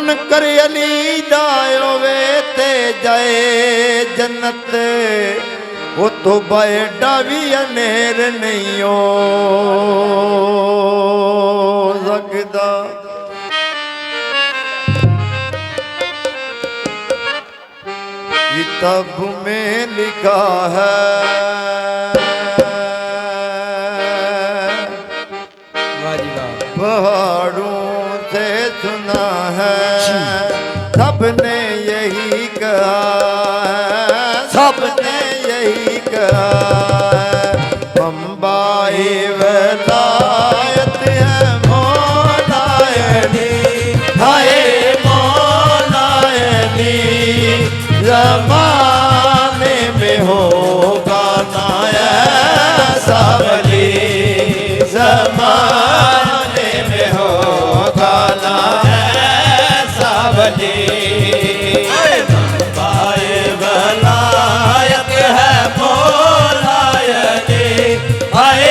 मुनकर अली दायो वे ते जाए जन्नत वो तो बैठा भी अनेर नहीं हो सकता। किताब में लिखा है पहाड़ों से सुना है सबने यही कहा है, सबने यही कहा है बम्बाई वलायत है मौलायनी हाय मौलायनी ज़माने में होगा ना ऐसा वली ज़माने में होगा ना ऐसा वली। बम्बाई वलायत है मौलायनी हाय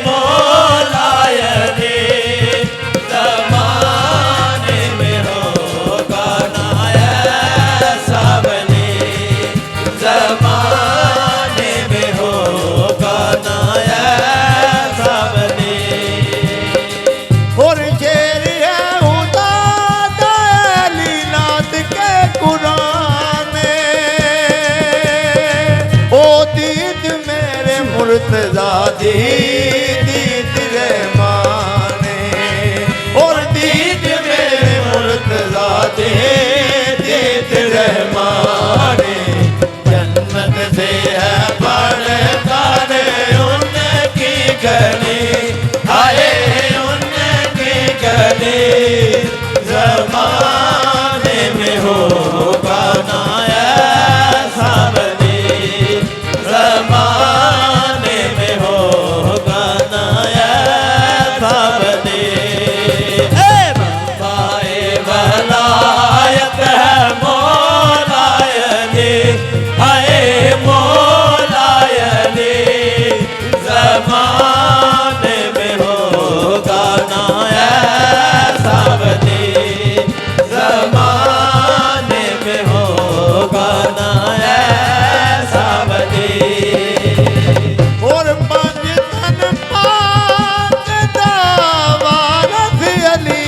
मौलायनी ज़माने में होगा ना ऐसा वली ज़माने में होगा ना ऐसा वली। और शेर है खुदा अली नाथ के कुरान ओ दीद मेरे मुर्तज़ा दीद रहमाने और दीद मेरे मुर्तज़ा दीद रहमाने जन्नत से है बढ़कर उनकी गली हाय उनकी गली ज़माने में होगा ना ऐसा वली ज़माने में होगा ना ऐसा वली। बम्बाई वलायत है मौलायनी हाय मौलायनी ज़माने में होगा ना ऐसा वली ज़माने में होगा ना ऐसा वली। और पंज तन पाक दा वारस अली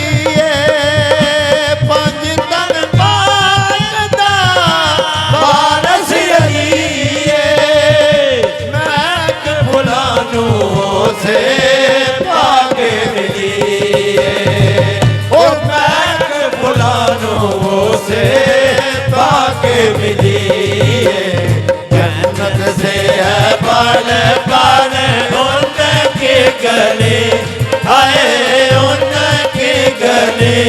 पंज तन पाक दा वारस अली महक फुलानों से पाके मिली और महक फुलानों से पाके मिली जन्नत से है बन बन उनकी गली हाय उनकी गली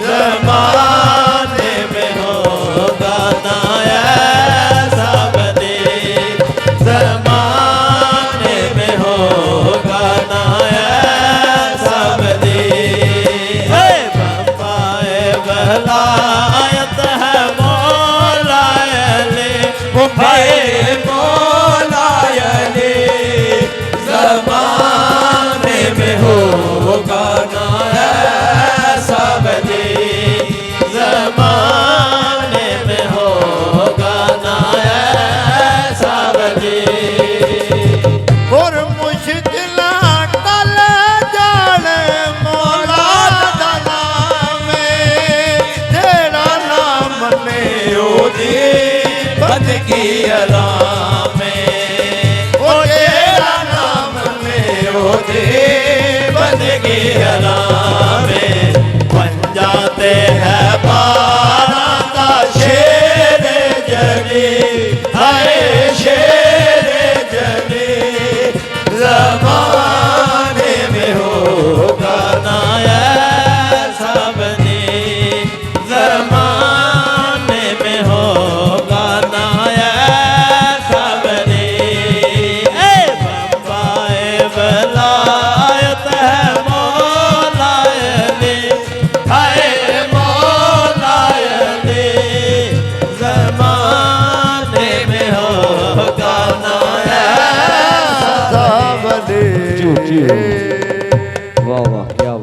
ज़माने में होगा ना ऐसा वली ज़माने में होगा ना ऐसा वली। बम्बाई वलायत है मौलायनी हाय मौलायनी ज़माने में होगा ना ऐसा वली ज़माने में होगा ना ऐसा वली। और मुश्किल टल जाने मौला दा नाम तेरा नाम ने ओदी बंदगी अलाम ओ तेरा नाम ने ओदी बंदगी अलाम बन जाते हैं बारा का शेर जली हाय शेर जली ज़माने में होगा ना ऐसा वली ज़माने में होगा ना ऐसा वली। बम्बाई वलायत है मौलायनी हाय मौलायनी ज़माने में होगा ना ऐसा वली। वाह वाह क्या